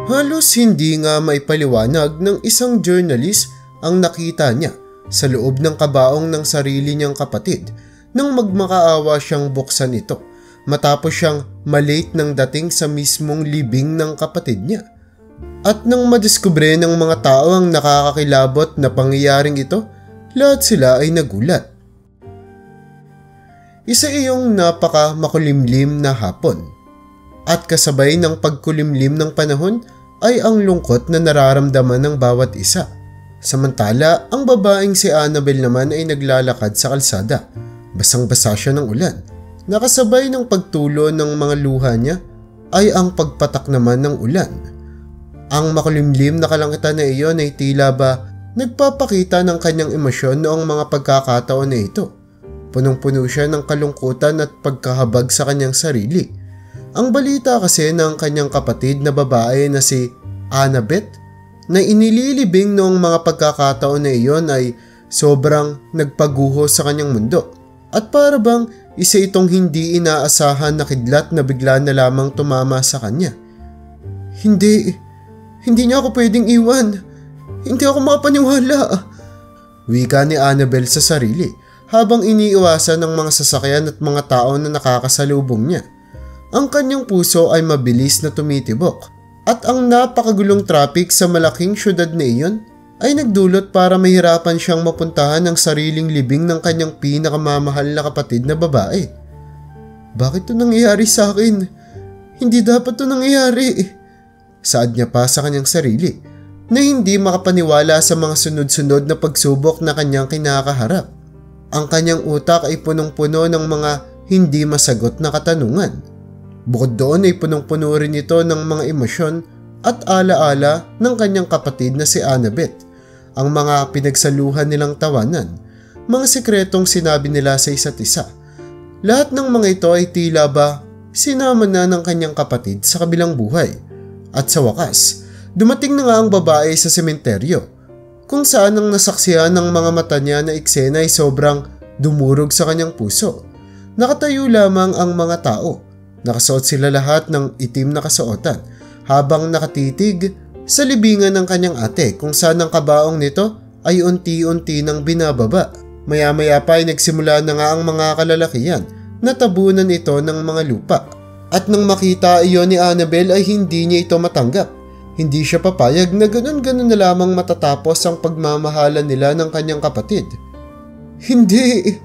Halos hindi nga maipaliwanag ng isang journalist ang nakita niya sa loob ng kabaong ng sarili niyang kapatid nang magmakaawa siyang buksan ito matapos siyang malate ng dating sa mismong libing ng kapatid niya. At nang madiskubre ng mga tao ang nakakakilabot na pangyayaring ito, lahat sila ay nagulat. Isa iyong napaka makulimlim na hapon. At kasabay ng pagkulimlim ng panahon ay ang lungkot na nararamdaman ng bawat isa. Samantala, ang babaeng si Annabel naman ay naglalakad sa kalsada. Basang-basa siya ng ulan. Nakasabay ng pagtulo ng mga luha niya ay ang pagpatak naman ng ulan. Ang makulimlim na kalangitan na iyon ay tila ba nagpapakita ng kanyang emosyon noong mga pagkakataon na ito. Punong-puno siya ng kalungkutan at pagkahabag sa kanyang sarili. Ang balita kasi ng kanyang kapatid na babae na si Annabeth na inililibing noong mga pagkakataon na iyon ay sobrang nagpaguho sa kanyang mundo. At para bang isa itong hindi inaasahan na kidlat na bigla na lamang tumama sa kanya. Hindi niya ako pwedeng iwan. Hindi ako makapaniwala. Wika ni Annabel sa sarili habang iniiwasan ng mga sasakyan at mga tao na nakakasalubong niya. Ang kanyang puso ay mabilis na tumitibok at ang napakagulong traffic sa malaking syudad na iyon ay nagdulot para mahirapan siyang mapuntahan ang sariling libing ng kanyang pinakamamahal na kapatid na babae. Bakit ito nangyayari sa akin? Hindi dapat ito nangyayari. Saad niya pa sa kanyang sarili na hindi makapaniwala sa mga sunod-sunod na pagsubok na kanyang kinakaharap. Ang kanyang utak ay punong-puno ng mga hindi masagot na katanungan. Bukod doon ay punong-puno rin ito ng mga emosyon at alaala ng kanyang kapatid na si Annabeth. Ang mga pinagsaluhan nilang tawanan, mga sikretong sinabi nila sa isa't isa. Lahat ng mga ito ay tila ba sinama na ng kanyang kapatid sa kabilang buhay. At sa wakas, dumating na nga ang babae sa sementeryo, kung saan ang nasaksihan ng mga mata niya na eksena ay sobrang dumurog sa kanyang puso. Nakatayo lamang ang mga tao. Nakasuot sila lahat ng itim na kasuotan habang nakatitig sa libingan ng kanyang ate kung saan ang kabaong nito ay unti-unti nang binababa. Maya-maya pa ay nagsimula na nga ang mga kalalakihan na tabunan ito ng mga lupa. At nang makita iyon ni Annabel ay hindi niya ito matanggap. Hindi siya papayag na ganun-ganun na lamang matatapos ang pagmamahalan nila ng kanyang kapatid. Hindi!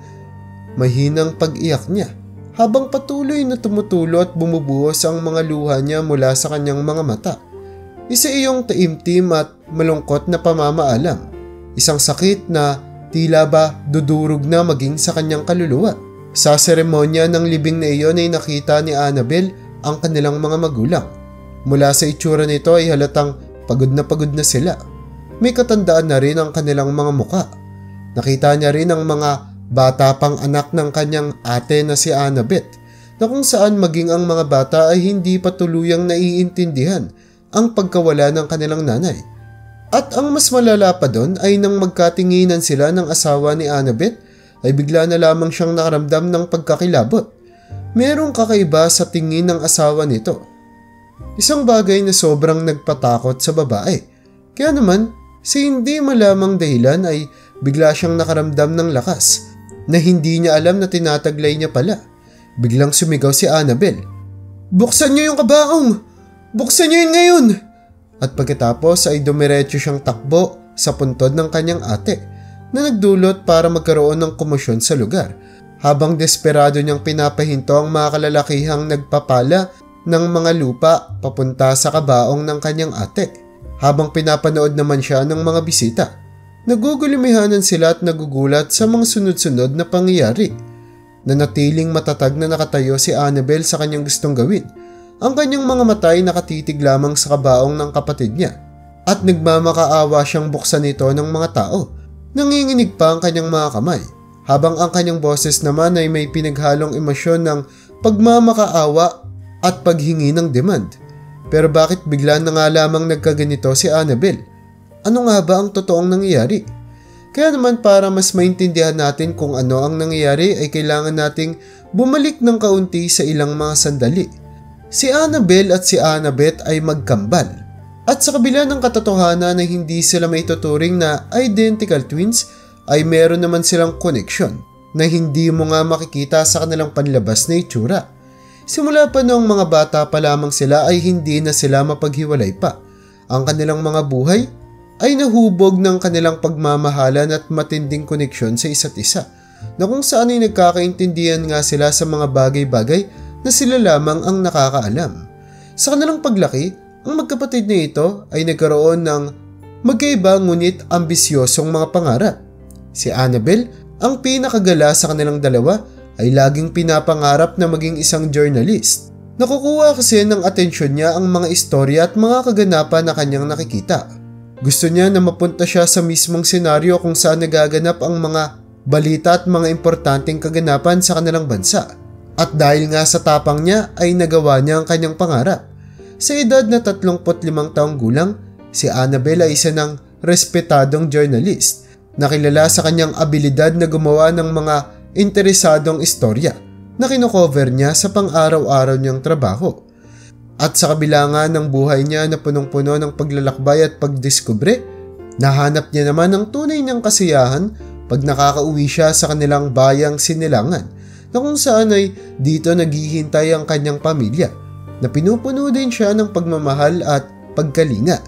Mahinang pag-iyak niya habang patuloy na tumutulo at bumubuhos ang mga luha niya mula sa kanyang mga mata. Isa iyong taimtim at malungkot na pamamaalam. Isang sakit na tila ba dudurog na maging sa kanyang kaluluwa. Sa seremonya ng libing na iyon ay nakita ni Annabel ang kanilang mga magulang. Mula sa itsura nito ay halatang pagod na sila. May katandaan na rin ang kanilang mga muka. Nakita niya rin ang mga bata pang anak ng kanyang ate na si Annabeth, na kung saan maging ang mga bata ay hindi pa tuluyang naiintindihan ang pagkawala ng kanilang nanay. At ang mas malala pa doon ay nang magkatinginan sila ng asawa ni Annabeth ay bigla na lamang siyang nakaramdam ng pagkakilabot. Merong kakaiba sa tingin ng asawa nito. Isang bagay na sobrang nagpatakot sa babae. Kaya naman, sa hindi malamang dahilan ay bigla siyang nakaramdam ng lakas na hindi niya alam na tinataglay niya pala. Biglang sumigaw si Annabel. Buksan niyo yung kabaong! Buksan niyo yun ngayon! At pagkatapos ay dumiretso siyang takbo sa puntod ng kanyang ate na nagdulot para magkaroon ng komosyon sa lugar habang desperado niyang pinapahinto ang mga kalalakihang nagpapala ng mga lupa papunta sa kabaong ng kanyang ate. Habang pinapanood naman siya ng mga bisita, nagugulimehanan sila at nagugulat sa mga sunod-sunod na pangyayari. Nanatiling matatag na nakatayo si Annabel sa kanyang gustong gawin. Ang kanyang mga mata ay nakatitig lamang sa kabaong ng kapatid niya at nagmamakaawa siyang buksan ito ng mga tao. Nanginginig pa ang kanyang mga kamay habang ang kanyang boses naman ay may pinaghalong emosyon ng pagmamakaawa at paghingi ng demand. Pero bakit bigla na nga lamang nagkaganito si Annabel? Ano nga ba ang totoong nangyayari? Kaya naman para mas maintindihan natin kung ano ang nangyayari ay kailangan nating bumalik ng kaunti sa ilang mga sandali. Si Annabel at si Annabeth ay magkambal. At sa kabila ng katotohanan na hindi sila maituturing na identical twins, ay meron naman silang koneksyon na hindi mo nga makikita sa kanilang panlabas na itsura. Simula pa noong mga bata pa lamang sila ay hindi na sila mapaghiwalay pa. Ang kanilang mga buhay ay nahubog ng kanilang pagmamahalan at matinding koneksyon sa isa't isa, na kung saan ay nagkakaintindihan nga sila sa mga bagay-bagay na sila lamang ang nakakaalam. Sa kanilang paglaki, ang magkapatid na ito ay nagkaroon ng magkaiba ngunit ambisyosong mga pangarap. Si Annabelle, ang pinakagala sa kanilang dalawa, ay laging pinapangarap na maging isang journalist. Nakukuha kasi ng atensyon niya ang mga istorya at mga kaganapan na kanyang nakikita. Gusto niya na mapunta siya sa mismong senaryo kung saan nagaganap ang mga balita at mga importanteng kaganapan sa kanilang bansa. At dahil nga sa tapang niya ay nagawa niya ang kanyang pangarap. Sa edad na 35 taong gulang, si Annabelle ay isa ng respetadong journalist na kilala sa kanyang abilidad na gumawa ng mga interesadong istorya na kinocover niya sa pang-araw-araw niyang trabaho. At sa kabila nga ng buhay niya na punong-puno ng paglalakbay at pagdiskubre, nahanap niya naman ang tunay niyang kasiyahan pag nakakauwi siya sa kanilang bayang Sinilangan, na kung saan ay dito naghihintay ang kanyang pamilya, na pinupuno din siya ng pagmamahal at pagkalinga.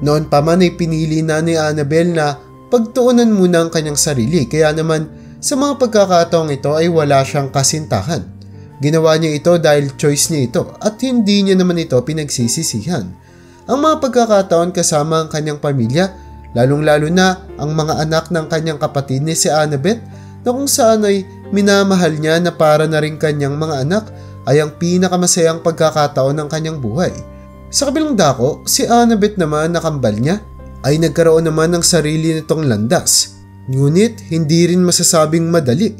Noon pa man ay pinili na ni Annabelle na pagtuunan muna ang kanyang sarili, kaya naman sa mga pagkakataong ito ay wala siyang kasintahan. Ginawa niya ito dahil choice niya ito at hindi niya naman ito pinagsisisihan. Ang mga pagkakataon kasama ang kanyang pamilya, lalong-lalo na ang mga anak ng kanyang kapatid ni si Annabeth, na kung saan ay minamahal niya na para na rin kanyang mga anak, ay ang pinakamasayang pagkakataon ng kanyang buhay. Sa kabilang dako, si Annabeth naman na kambal niya ay nagkaroon naman ng sarili nitong landas. Ngunit hindi rin masasabing madali.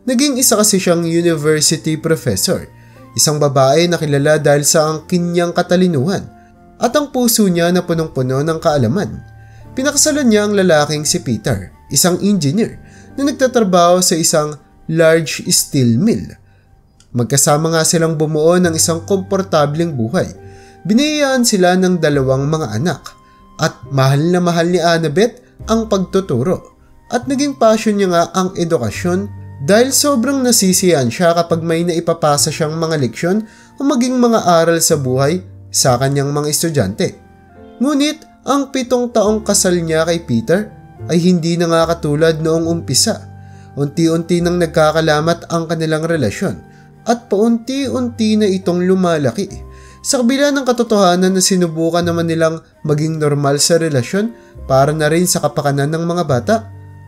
Naging isa kasi siyang university professor, isang babae na kilala dahil sa angkin niyang katalinuhan at ang puso niya na punong-puno ng kaalaman. Pinakasalan niya ang lalaking si Peter, isang engineer na nagtatrabaho sa isang large steel mill. Magkasama nga silang bumuo ng isang komportableng buhay. Biniyayaan sila ng 2 mga anak at mahal na mahal ni Annabeth ang pagtuturo. At naging passion niya nga ang edukasyon dahil sobrang nasisiyahan siya kapag may naipapasa siyang mga leksyon o maging mga aral sa buhay sa kanyang mga estudyante. Ngunit ang 7 taong kasal niya kay Peter ay hindi na nga katulad noong umpisa. Unti-unti nang nagkakalamat ang kanilang relasyon at paunti-unti na itong lumalaki. Sa kabila ng katotohanan na sinubukan naman nilang maging normal sa relasyon para na rin sa kapakanan ng mga bata,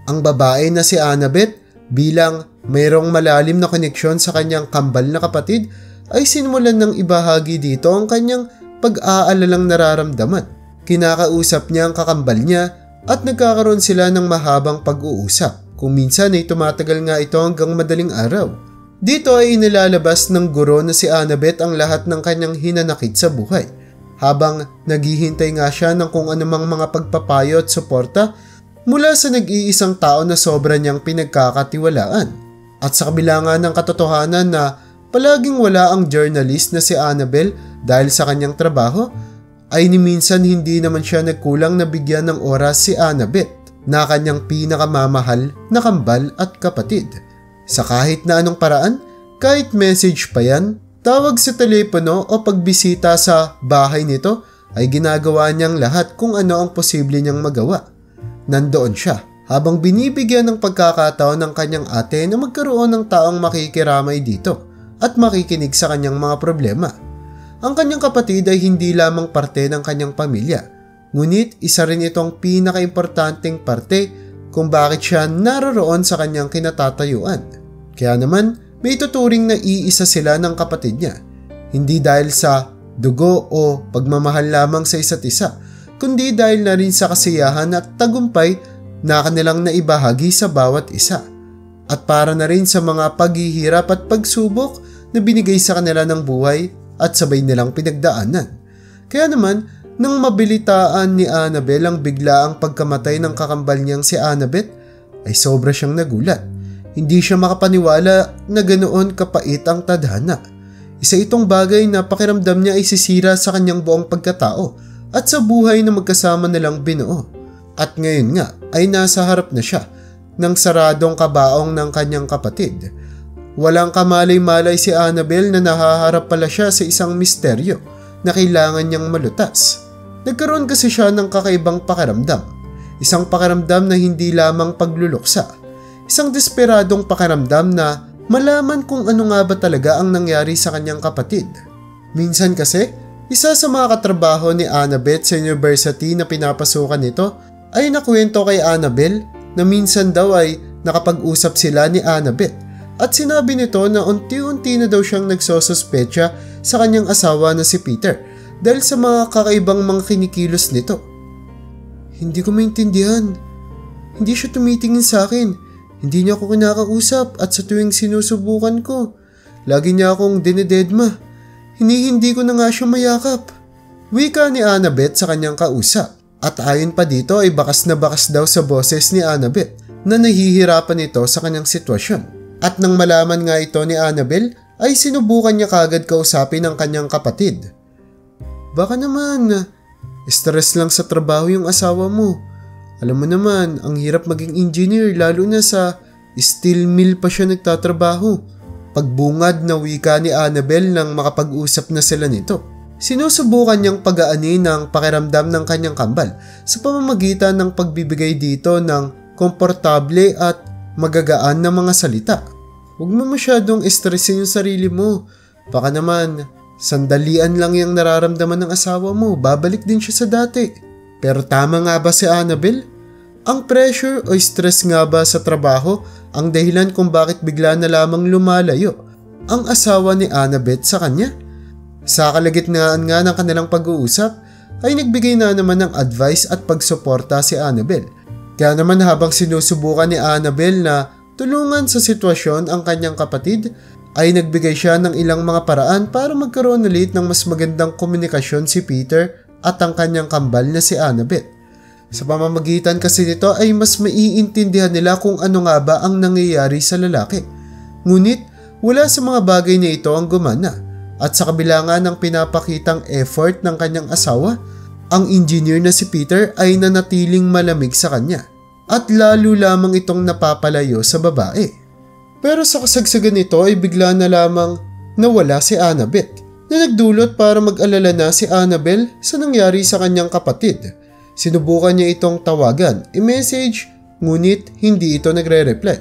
ang babae na si Annabeth bilang mayroong malalim na koneksyon sa kanyang kambal na kapatid ay sinimulan ng ibahagi dito ang kanyang pag-aalalang nararamdaman. Kinakausap niya ang kakambal niya at nagkakaroon sila ng mahabang pag-uusap. Kung minsan ay tumatagal nga ito hanggang madaling araw. Dito ay inilalabas ng guro na si Annabeth ang lahat ng kanyang hinanakit sa buhay, habang naghihintay nga siya ng kung anumang mga pagpapayo at suporta mula sa nag-iisang tao na sobra niyang pinagkakatiwalaan. At sa kabila nga ng katotohanan na palaging wala ang journalist na si Annabelle dahil sa kanyang trabaho, ay ni minsan hindi naman siya nagkulang na bigyan ng oras si Annabeth na kanyang pinakamamahal na kambal at kapatid. Sa kahit na anong paraan, kahit message pa yan, tawag sa telepono o pagbisita sa bahay nito, ay ginagawa niyang lahat kung ano ang posible niyang magawa. Nandoon siya habang binibigyan ng pagkakataon ng kanyang ate na magkaroon ng taong makikiramay dito at makikinig sa kanyang mga problema. Ang kanyang kapatid ay hindi lamang parte ng kanyang pamilya, ngunit isa rin itong pinakaimportanteng parte kung bakit siya naroroon sa kanyang kinatatayuan. Kaya naman, may tuturing na iisa sila ng kapatid niya, hindi dahil sa dugo o pagmamahal lamang sa isa't isa, kundi dahil na rin sa kasiyahan at tagumpay na kanilang naibahagi sa bawat isa, at para na rin sa mga paghihirap at pagsubok na binigay sa kanila ng buhay at sabay nilang pinagdaanan. Kaya naman, nang mabilitaan ni Annabelle ang biglaang pagkamatay ng kakambal niyang si Annabeth, ay sobra siyang nagulat. Hindi siya makapaniwala na ganoon kapait ang tadhana. Isa itong bagay na pakiramdam niya ay sisira sa kanyang buong pagkatao at sa buhay na magkasama nilang binuo. At ngayon nga ay nasa harap na siya ng saradong kabaong ng kanyang kapatid. Walang kamalay-malay si Annabel na nahaharap pala siya sa isang misteryo na kailangan niyang malutas. Nagkaroon kasi siya ng kakaibang pakiramdam. Isang pakiramdam na hindi lamang pagluluksa. Isang desperadong pakiramdam na malaman kung ano nga ba talaga ang nangyari sa kanyang kapatid. Minsan kasi, isa sa mga katrabaho ni Annabeth sa university na pinapasukan nito ay nakwento kay Annabel na minsan daw ay nakapag-usap sila ni Annabeth at sinabi nito na unti-unti na daw siyang nagsosuspecha sa kanyang asawa na si Peter dahil sa mga kakaibang mga kinikilos nito. Hindi ko maintindihan. Hindi siya tumitingin sa akin. Hindi niya ako kinakausap at sa tuwing sinusubukan ko, lagi niya akong dinededma. Hindi ko na nga siya mayakap. Wika ni Annabeth sa kanyang kausap. At ayon pa dito ay bakas na bakas daw sa boses ni Annabeth na nahihirapan ito sa kanyang sitwasyon. At nang malaman nga ito ni Annabel ay sinubukan niya kagad kausapin ang kanyang kapatid. Baka naman, stress lang sa trabaho yung asawa mo. Alam mo naman, ang hirap maging engineer lalo na sa steel mill pa siya nagtatrabaho. Pagbungad na wika ni Annabel nang makapag-usap na sila nito. Sinusubukan niyang pagaanin ang pakiramdam ng kanyang kambal sa pamamagitan ng pagbibigay dito ng komportable at magagaan na mga salita. Huwag mo masyadong stressin yung sarili mo. Baka naman, sandalian lang yung nararamdaman ng asawa mo. Babalik din siya sa dati. Pero tama nga ba si Annabel? Ang pressure o stress nga ba sa trabaho ang dahilan kung bakit bigla na lamang lumalayo ang asawa ni Annabeth sa kanya? Sa kalagitnaan nga ng kanilang pag-uusap ay nagbigay na naman ng advice at pagsuporta si Annabel. Kaya naman habang sinusubukan ni Annabel na tulungan sa sitwasyon ang kanyang kapatid, ay nagbigay siya ng ilang mga paraan para magkaroon ulit ng mas magandang komunikasyon si Peter at ang kanyang kambal na si Annabeth. Sa pamamagitan kasi nito ay mas maiintindihan nila kung ano nga ba ang nangyayari sa lalaki. Ngunit wala sa mga bagay na ito ang gumana at sa kabila nga ng pinapakitang effort ng kanyang asawa, ang engineer na si Peter ay nanatiling malamig sa kanya at lalo lamang itong napapalayo sa babae. Pero sa kasagsagan nito ay bigla na lamang nawala si Annabeth na nagdulot para mag-alala na si Annabel sa nangyari sa kanyang kapatid. Sinubukan niya itong tawagan, i-message, ngunit hindi ito nagre-reply.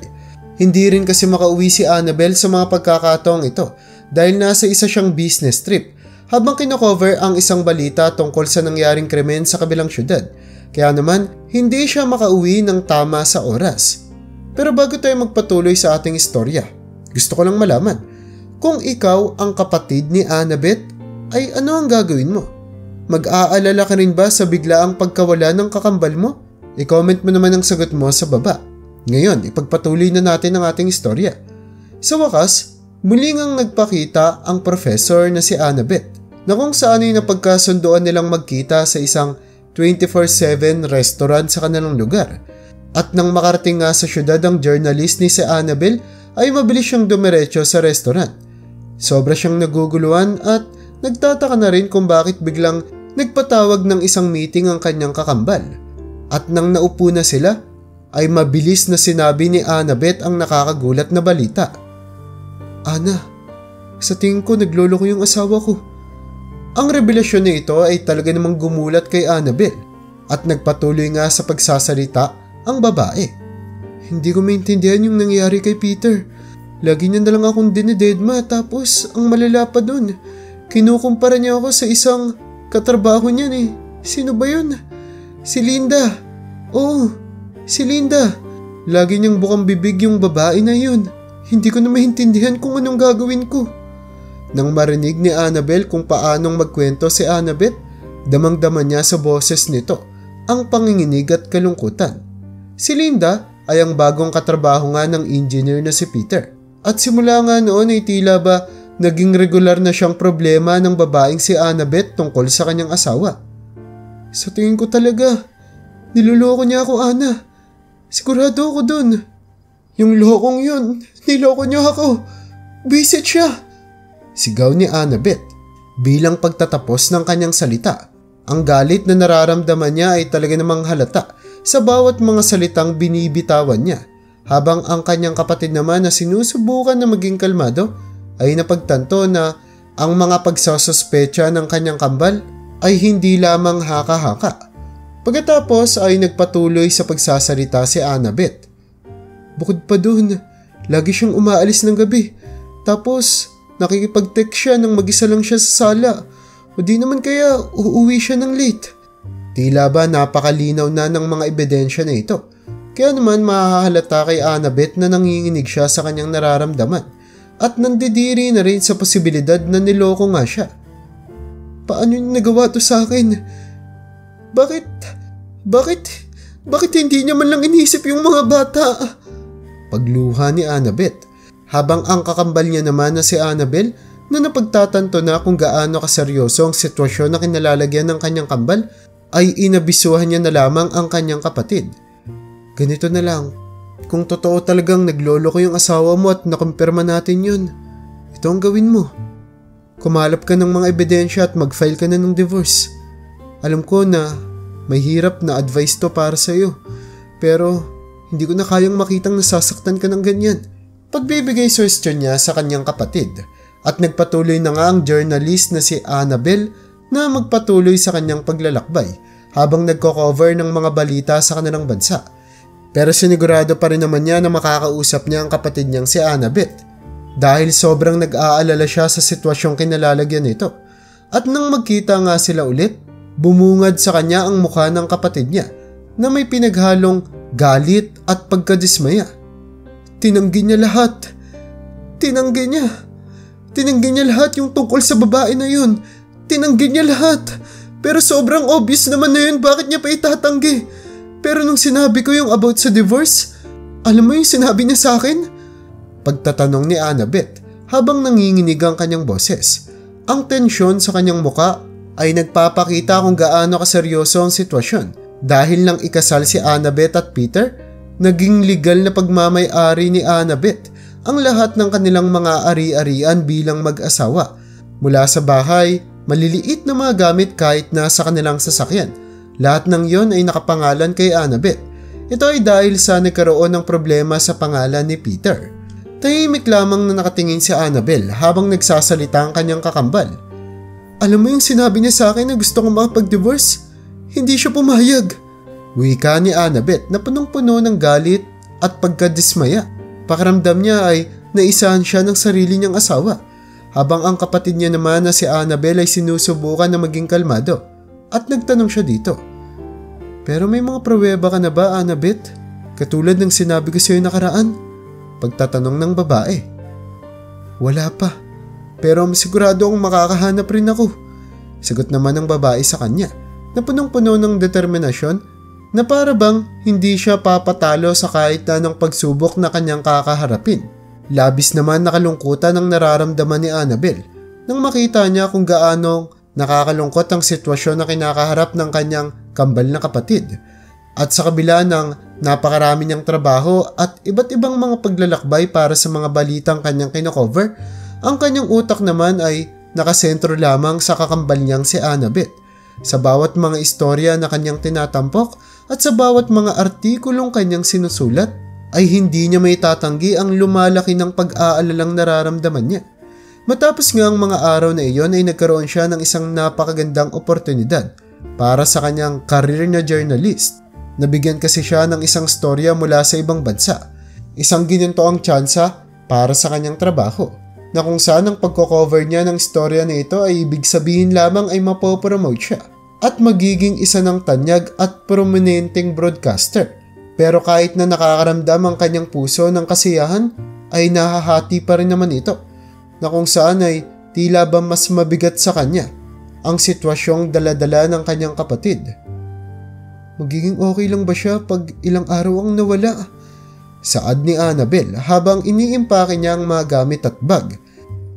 Hindi rin kasi makauwi si Annabel sa mga pagkakataong ito dahil nasa isa siyang business trip habang kinocover ang isang balita tungkol sa nangyaring krimen sa kabilang syudad. Kaya naman, hindi siya makauwi ng tama sa oras. Pero bago tayo magpatuloy sa ating istorya, gusto ko lang malaman, kung ikaw ang kapatid ni Annabeth, ay ano ang gagawin mo? Mag-aalala ka rin ba sa biglaang pagkawala ng kakambal mo? I-comment mo naman ang sagot mo sa baba. Ngayon, ipagpatuloy na natin ang ating istorya. Sa wakas, muli ngang nagpakita ang professor na si Annabeth na kung saan ay napagkasunduan nilang magkita sa isang 24/7 restaurant sa kanilang lugar. At nang makarating nga sa syudad ang journalist ni si Annabel ay mabilis siyang dumiretso sa restaurant. Sobra siyang naguguluhan at nagtataka na rin kung bakit biglang nagpatawag ng isang meeting ang kanyang kakambal. At nang naupo na sila, ay mabilis na sinabi ni Annabeth ang nakakagulat na balita. Ana, sa tingin ko nagloloko yung asawa ko. Ang revelasyon na ito ay talaga namang gumulat kay Annabel at nagpatuloy nga sa pagsasalita ang babae. Hindi ko maintindihan yung nangyari kay Peter. Lagi niya na lang akong dinededma tapos ang malala pa dun. Kinukumpara niya ako sa isang katrabaho niyan eh. Sino ba yun? Si Linda. Oo, si Linda. Lagi niyang bukang bibig yung babae na yun. Hindi ko na maintindihan kung anong gagawin ko. Nang marinig ni Annabel kung paanong magkwento si Annabeth, damang-dama niya sa boses nito ang panginginig at kalungkutan. Si Linda ay ang bagong katrabaho nga ng engineer na si Peter. At simula nga noon ay tila ba naging regular na siyang problema ng babaeng si Annabeth tungkol sa kanyang asawa. Sa tingin ko talaga, niloloko niya ako, Ana. Sigurado ako dun. Yung lokong yun, niloko niya ako. Bisit siya. Sigaw ni Annabeth bilang pagtatapos ng kanyang salita. Ang galit na nararamdaman niya ay talaga namang halata sa bawat mga salitang binibitawan niya, habang ang kanyang kapatid naman na sinusubukan na maging kalmado ay napagtanto na ang mga pagsasuspecha ng kanyang kambal ay hindi lamang haka-haka. Pagkatapos ay nagpatuloy sa pagsasalita si Annabeth. Bukod pa dun, lagi siyang umaalis ng gabi. Tapos nakikipag-text siya nang mag-isa lang siya sa sala. O di naman kaya uuwi siya ng late. Tila ba napakalinaw na ng mga ebidensya na ito. Kaya naman mahahalata kay Annabeth na nanginginig siya sa kanyang nararamdaman at nandidiri na rin sa posibilidad na niloko nga siya. Paano niya nagawa to sa akin? Bakit hindi niya man lang inisip yung mga bata? Pagluha ni Annabeth, habang ang kakambal niya naman na si Annabel na napagtatanto na kung gaano kaseryoso ang sitwasyon na kinalalagyan ng kanyang kambal ay inabisuhan niya na lamang ang kanyang kapatid. Ganito na lang, kung totoo talagang naglolo ko yung asawa mo at nakumpirma natin yun, ito ang gawin mo. Kumalap ka ng mga ebidensya at mag-file ka na ng divorce. Alam ko na may hirap na advice to para sa'yo, pero hindi ko na kayang makitang nasasaktan ka ng ganyan. Pagbibigay suwestyon niya sa kanyang kapatid at nagpatuloy na nga ang journalist na si Annabel na magpatuloy sa kanyang paglalakbay habang nagko-cover ng mga balita sa kanilang bansa. Pero sinigurado pa rin naman niya na makakausap niya ang kapatid niyang si Annabeth dahil sobrang nag-aalala siya sa sitwasyong kinalalagyan nito. At nang magkita nga sila ulit, bumungad sa kanya ang mukha ng kapatid niya na may pinaghalong galit at pagkadismaya. Tinanggi niya lahat. Tinanggi niya lahat yung tungkol sa babae na yun. Tinanggi niya lahat. Pero sobrang obvious naman na yun, bakit niya pa itatanggi? Pero nung sinabi ko yung about sa divorce, alam mo yung sinabi niya sa akin? Pagtatanong ni Annabeth habang nanginginig ang kanyang boses. Ang tensyon sa kanyang muka ay nagpapakita kung gaano kaseryoso ang sitwasyon. Dahil nang ikasal si Annabeth at Peter, naging legal na pagmamay-ari ni Annabeth ang lahat ng kanilang mga ari-arian bilang mag-asawa. Mula sa bahay, maliliit na mga gamit kahit nasa kanilang sasakyan. Lahat ng yon ay nakapangalan kay Annabeth. Ito ay dahil sa nagkaroon ng problema sa pangalan ni Peter. Tahimik lamang na nakatingin si Annabel habang nagsasalita ang kanyang kakambal. Alam mo yung sinabi niya sa akin na gusto kong makapag-divorce? Hindi siya pumayag. Wika ni Annabeth na punong-puno ng galit at pagkadismaya. Pakiramdam niya ay naisahan siya ng sarili niyang asawa, habang ang kapatid niya naman na si Annabel ay sinusubukan na maging kalmado at nagtanong siya dito. Pero may mga pruweba ka na ba, Annabeth? Katulad ng sinabi ko sa iyo nakaraan? Pagtatanong ng babae. Wala pa, pero sigurado akong makakahanap rin ako. Sagot naman ng babae sa kanya na punong-puno ng determinasyon na para bang hindi siya papatalo sa kahit anong pagsubok na kanyang kakaharapin. Labis naman nakalungkutan ang nararamdaman ni Annabel nang makita niya kung gaano nakakalungkot ang sitwasyon na kinakaharap ng kanyang kambal na kapatid. At sa kabila ng napakarami niyang trabaho at iba't ibang mga paglalakbay para sa mga balitang kanyang kinocover, ang kanyang utak naman ay nakasentro lamang sa kakambal niyang si Annabeth. Sa bawat mga istorya na kanyang tinatampok at sa bawat mga artikulong kanyang sinusulat, ay hindi niya may tatanggi ang lumalaki ng pag-aalalang nararamdaman niya. Matapos nga ang mga araw na iyon ay nagkaroon siya ng isang napakagandang oportunidad para sa kanyang career na journalist. Nabigyan kasi siya ng isang storya mula sa ibang bansa. Isang ginintoang tsansa para sa kanyang trabaho, na kung saan ang pagko-cover niya ng storya na ito ay ibig sabihin lamang ay mapopromote siya at magiging isa ng tanyag at prominenteng broadcaster. Pero kahit na nakakaramdam ang kanyang puso ng kasiyahan, ay nahahati pa rin naman ito, na kung saan ay tila ba mas mabigat sa kanya ang sitwasyong daladala ng kanyang kapatid. Magiging okay lang ba siya pag ilang araw ang nawala? Saad ni Annabel habang iniimpake niya ang mga gamit at bag.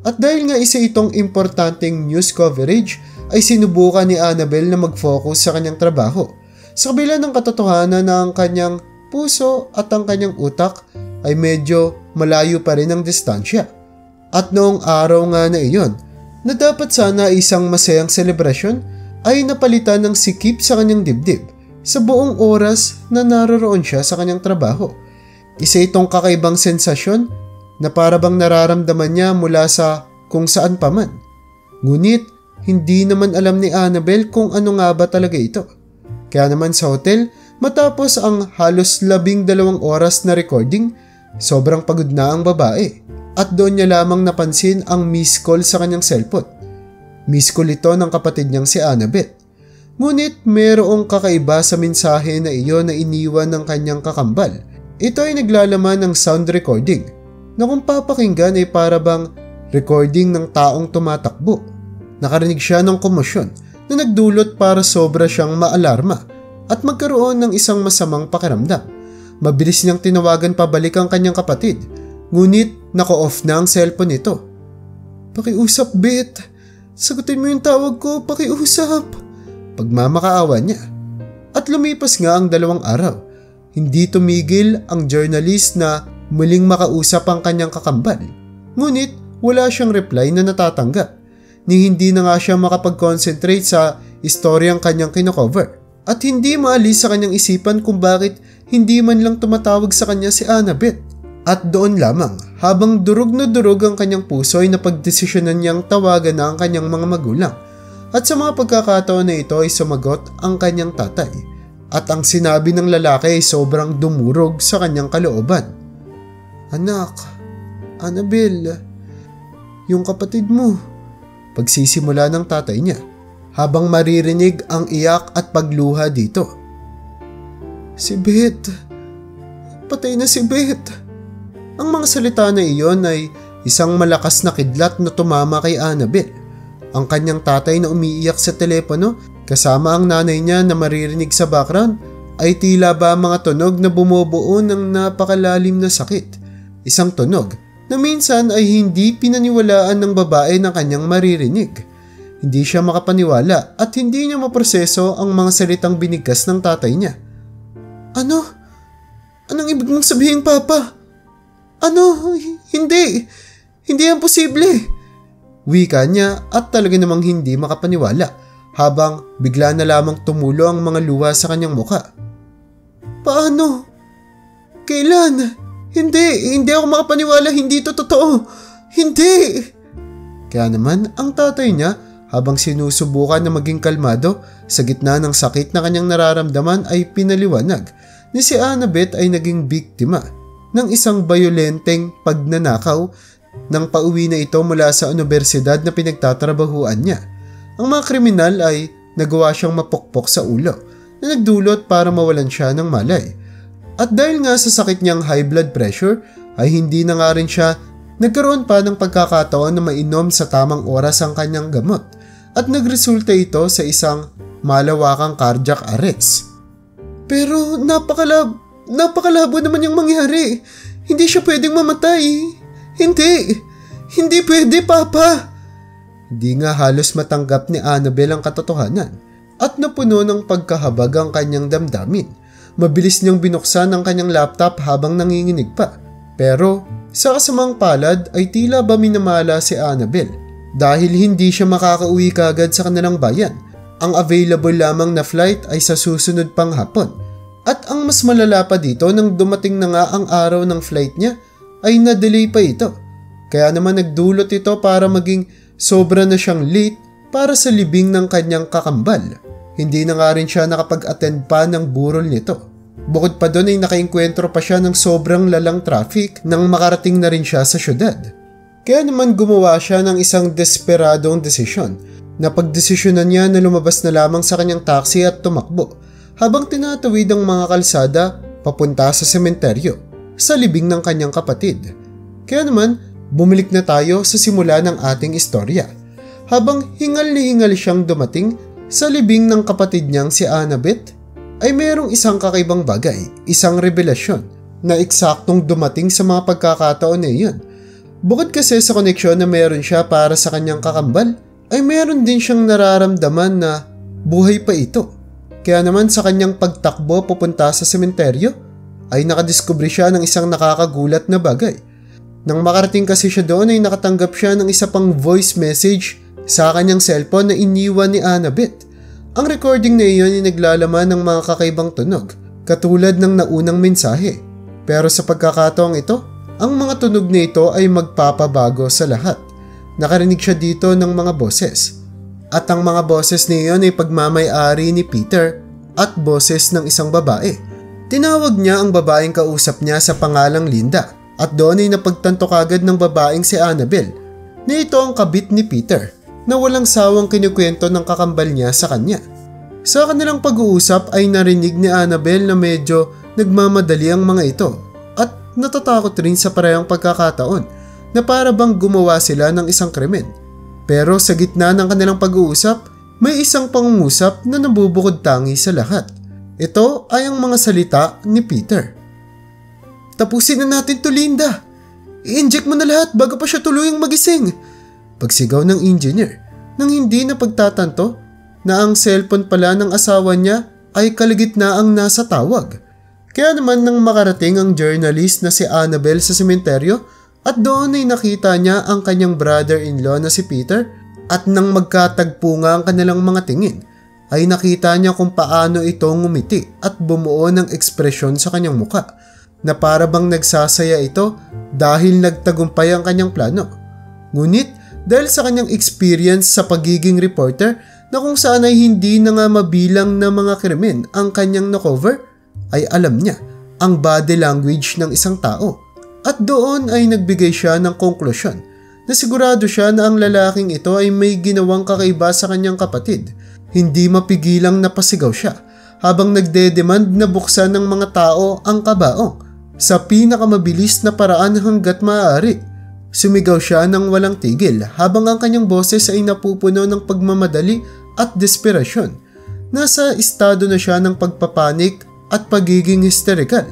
At dahil nga isa itong importanteng news coverage, ay sinubukan ni Annabel na mag-focus sa kanyang trabaho. Sa kabila ng katotohanan na ang kanyang puso at ang kanyang utak ay medyo malayo pa rin ang distansya. At noong araw nga na iyon, na dapat sana isang masayang selebrasyon, ay napalitan ng sikip sa kanyang dibdib sa buong oras na naroroon siya sa kanyang trabaho. Isa itong kakaibang sensasyon na para bang nararamdaman niya mula sa kung saan pa man. Ngunit hindi naman alam ni Annabel kung ano nga ba talaga ito. Kaya naman sa hotel, matapos ang halos 12 oras na recording, sobrang pagod na ang babae at doon niya lamang napansin ang missed call sa kanyang cellphone. Missed call ito ng kapatid niyang si Annabeth. Ngunit mayroong kakaiba sa mensahe na iyon na iniwan ng kanyang kakambal. Ito ay naglalaman ng sound recording na kung papakinggan ay para bang recording ng taong tumatakbo. Nakarinig siya ng komosyon na nagdulot para sobra siyang maalarma at magkaroon ng isang masamang pakiramdam. Mabilis niyang tinawagan pabalik ang kanyang kapatid, ngunit naka-off na ang cellphone nito. "Pakiusap, Beth. Sagutin mo yung tawag ko, pakiusap." Pagmamakaawa niya. At lumipas nga ang 2 araw. Hindi tumigil ang journalist na muling makausap ang kanyang kakambal. Ngunit wala siyang reply na natatanggap. Ni hindi na nga siya makapag-concentrate sa istoryang kanyang kinocover. At hindi maalis sa kanyang isipan kung bakit hindi man lang tumatawag sa kanya si Annabeth. At doon lamang, habang durog na durog ang kanyang puso ay napagdesisyonan niyang tawagan na ang kanyang mga magulang. At sa mga pagkakataon na ito ay sumagot ang kanyang tatay. At ang sinabi ng lalaki ay sobrang dumurog sa kanyang kalooban. "Anak, Annabel, yung kapatid mo." Pagsisimula ng tatay niya, habang maririnig ang iyak at pagluha dito. "Si Beth, patay na si Beth." Ang mga salita na iyon ay isang malakas na kidlat na tumama kay Annabel. Ang kanyang tatay na umiiyak sa telepono kasama ang nanay niya na maririnig sa background ay tila ba mga tunog na bumubuo ng napakalalim na sakit. Isang tunog na minsan ay hindi pinaniwalaan ng babae na kanyang maririnig. Hindi siya makapaniwala at hindi niya maproseso ang mga salitang binigkas ng tatay niya. "Ano? Anong ibig mong sabihin, Papa? Ano? Hindi. Hindi yan posible." Wika niya at talaga namang hindi makapaniwala habang bigla na lamang tumulo ang mga luha sa kanyang muka. "Paano? Kailan? Hindi ako makapaniwala, hindi ito totoo. Hindi." Kaya naman ang tatay niya, habang sinusubukan na maging kalmado sa gitna ng sakit na kanyang nararamdaman, ay pinaliwanag na si Annabeth ay naging biktima ng isang bayolenteng pagnanakaw nang pauwi na ito mula sa universidad na pinagtatrabahuan niya. Ang mga kriminal ay nagawa siyang mapukpok sa ulo na nagdulot para mawalan siya ng malay. At dahil nga sa sakit niyang high blood pressure ay hindi na nga rin siya nagkaroon pa ng pagkakataon na mainom sa tamang oras ang kanyang gamot at nagresulta ito sa isang malawakang cardiac arrest. "Pero napakalabo naman yung mangyari. Hindi siya pwedeng mamatay. Hindi pwede, Papa." Hindi nga halos matanggap ni Annabel ang katotohanan at napuno ng pagkahabag ang kanyang damdamin. Mabilis niyang binuksan ang kanyang laptop habang nanginginig pa. Pero sa kasamang palad ay tila ba minamala si Annabel dahil hindi siya makakauwi kagad sa kanilang bayan. Ang available lamang na flight ay sa susunod pang hapon. At ang mas malala pa dito, nang dumating na nga ang araw ng flight niya ay na-delay pa ito. Kaya naman nagdulot ito para maging sobra na siyang late para sa libing ng kanyang kakambal. Hindi na nga rin siya nakapag-attend pa ng burol nito. Bukod pa doon ay nakainkwentro pa siya ng sobrang lalang traffic nang makarating na rin siya sa syudad. Kaya naman gumawa siya ng isang desperadong desisyon na pagdesisyonan niya na lumabas na lamang sa kanyang taxi at tumakbo habang tinatawid ang mga kalsada papunta sa sementeryo sa libing ng kanyang kapatid. Kaya naman bumalik na tayo sa simula ng ating istorya. Habang hingal na hingal siyang dumating sa libing ng kapatid niyang si Annabeth, ay mayroong isang kakaibang bagay, isang revelasyon na eksaktong dumating sa mga pagkakataon na iyon. Bukod kasi sa koneksyon na mayroon siya para sa kanyang kakambal, ay mayroon din siyang nararamdaman na buhay pa ito. Kaya naman sa kanyang pagtakbo pupunta sa sementeryo, ay nakadiskubre siya ng isang nakakagulat na bagay. Nang makarating kasi siya doon ay nakatanggap siya ng isa pang voice message sa kanyang cellphone na iniwan ni Annabeth. Ang recording na iyon ay naglalaman ng mga kakaibang tunog, katulad ng naunang mensahe. Pero sa pagkakataong ito, ang mga tunog na ito ay magpapabago sa lahat. Nakarinig siya dito ng mga boses. At ang mga boses na iyon ay pagmamay-ari ni Peter at boses ng isang babae. Tinawag niya ang babaeng kausap niya sa pangalang Linda at doon ay napagtanto kagad ng babaeng si Annabelle na ito ang kabit ni Peter na walang sawang kinukwento ng kakambal niya sa kanya. Sa kanilang pag-uusap ay narinig ni Annabelle na medyo nagmamadali ang mga ito at natatakot rin sa parehong pagkakataon na para bang gumawa sila ng isang krimen. Pero sa gitna ng kanilang pag-uusap, may isang pangungusap na nabubukod tangi sa lahat. Ito ay ang mga salita ni Peter. "Tapusin na natin to, Linda. I-inject mo na lahat bago pa siya tuluyang magising." Pagsigaw ng engineer nang hindi na pagtatanto na ang cellphone pala ng asawa niya ay kalagitnaang nasa tawag. Kaya naman nang makarating ang journalist na si Annabelle sa sementeryo at doon ay nakita niya ang kanyang brother-in-law na si Peter at nang magkatagpo nga ang kanilang mga tingin ay nakita niya kung paano ito ngumiti at bumuo ng ekspresyon sa kanyang muka na para bang nagsasaya ito dahil nagtagumpay ang kanyang plano. Ngunit dahil sa kanyang experience sa pagiging reporter na kung saan ay hindi na nga mabilang na mga krimen ang kanyang nakover, ay alam niya ang body language ng isang tao. At doon ay nagbigay siya ng konklusyon na sigurado siya na ang lalaking ito ay may ginawang kakaiba sa kanyang kapatid. Hindi mapigilang napasigaw siya habang nagdedemand na buksan ng mga tao ang kabaong sa pinakamabilis na paraan hanggat maaari. Sumigaw siya ng walang tigil habang ang kanyang boses ay napupuno ng pagmamadali at desperasyon. Nasa estado na siya ng pagpapanik at pagiging hysterical.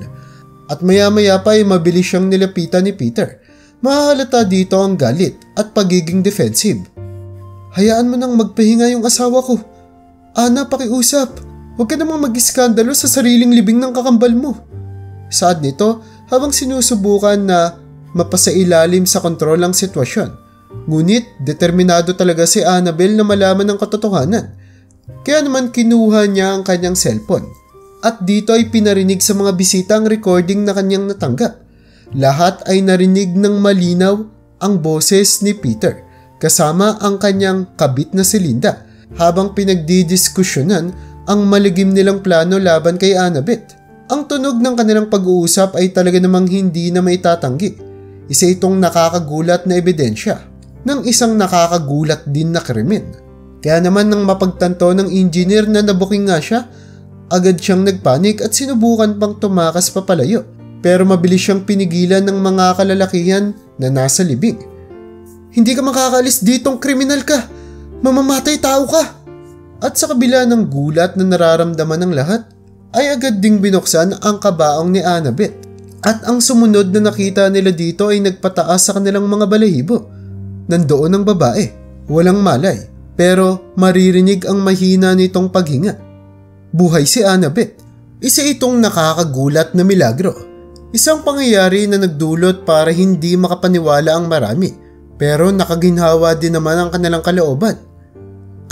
At maya-maya pa ay mabilis siyang nilapitan ni Peter. Mahahalata dito ang galit at pagiging defensive. "Hayaan mo nang magpahinga yung asawa ko. Ana, pakiusap. Huwag ka namang mag-iskandalo sa sariling libing ng kakambal mo." Saad nito habang sinusubukan na mapasailalim sa kontrol ang sitwasyon. Ngunit determinado talaga si Annabelle na malaman ang katotohanan. Kaya naman kinuha niya ang kanyang cellphone. At dito ay pinarinig sa mga bisita ang recording na kanyang natanggap. Lahat ay narinig ng malinaw ang boses ni Peter kasama ang kanyang kabit na si Linda habang pinagdidiskusyonan ang maligim nilang plano laban kay Annabeth. Ang tunog ng kanilang pag-uusap ay talaga namang hindi na maitatanggi. Isa itong nakakagulat na ebidensya ng isang nakakagulat din na krimen. Kaya naman nang mapagtanto ng engineer na nabuking nga siya, agad siyang nagpanik at sinubukan pang tumakas papalayo. Pero mabilis siyang pinigilan ng mga kalalakihan na nasa libing. "Hindi ka makakaalis ditong kriminal ka! Mamamatay tao ka!" At sa kabila ng gulat na nararamdaman ng lahat, ay agad ding binuksan ang kabaong ni Annabeth. At ang sumunod na nakita nila dito ay nagpataas sa kanilang mga balahibo. Nandoon ang babae, walang malay, pero maririnig ang mahina nitong paghinga. Buhay si Annabeth. Isa itong nakakagulat na milagro. Isang pangyayari na nagdulot para hindi makapaniwala ang marami, pero nakaginhawa din naman ang kanilang kalooban.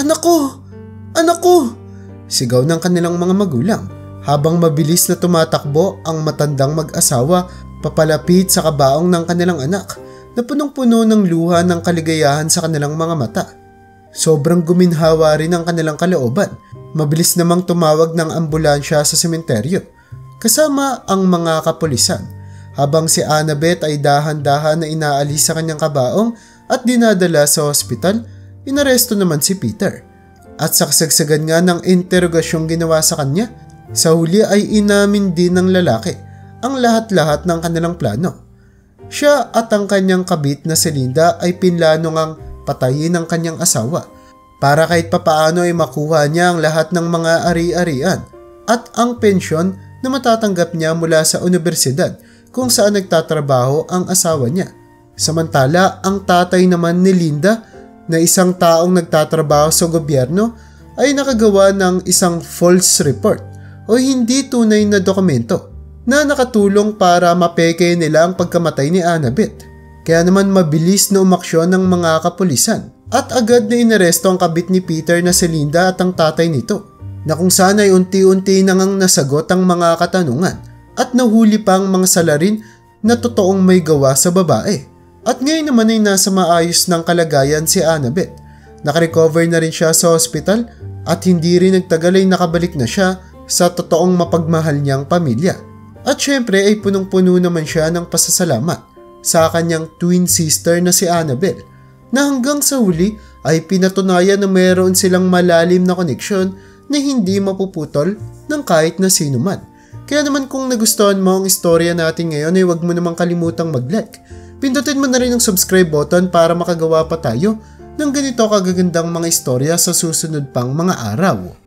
"Anak ko! Anak ko!" sigaw ng kanilang mga magulang. Habang mabilis na tumatakbo ang matandang mag-asawa papalapit sa kabaong ng kanilang anak na punong-puno ng luha ng kaligayahan sa kanilang mga mata. Sobrang guminhawa rin ang kanilang kalooban. Mabilis namang tumawag ng ambulansya sa sementeryo kasama ang mga kapulisan habang si Annabeth ay dahan-dahan na inaalis sa kanyang kabaong at dinadala sa ospital. Inaresto naman si Peter at sa kasagsagan nga ng interogasyong ginawa sa kanya, sa huli ay inamin din ng lalaki ang lahat-lahat ng kanilang plano. Siya at ang kanyang kabit na si Linda ay pinlano ngang patayin ang kanyang asawa para kahit papaano ay makuha niya ang lahat ng mga ari-arian at ang pensyon na matatanggap niya mula sa universidad kung saan nagtatrabaho ang asawa niya. Samantala, ang tatay naman ni Linda na isang taong nagtatrabaho sa gobyerno ay nakagawa ng isang false report o hindi tunay na dokumento na nakatulong para mapeke nila ang pagkamatay ni Annabeth. Kaya naman mabilis na umaksyon ng mga kapulisan At agad na inaresto ang kabit ni Peter na si Linda at ang tatay nito, na kung saan ay unti-unti nang nasagot ang mga katanungan at nahuli pa ang mga salarin na totoong may gawa sa babae. At ngayon naman ay nasa maayos ng kalagayan si Annabeth. Nakarecover na rin siya sa hospital at hindi rin nagtagal ay nakabalik na siya sa totoong mapagmahal niyang pamilya. At syempre ay punong-puno naman siya ng pasasalamat sa kanyang twin sister na si Annabelle, na hanggang sa huli ay pinatunayan na mayroon silang malalim na koneksyon na hindi mapuputol ng kahit na sino man. Kaya naman kung nagustuhan mo ang istorya natin ngayon ay huwag mo namang kalimutang mag-like. Pindutin mo na rin ang subscribe button para makagawa pa tayo ng ganito kagagandang mga istorya sa susunod pang mga araw.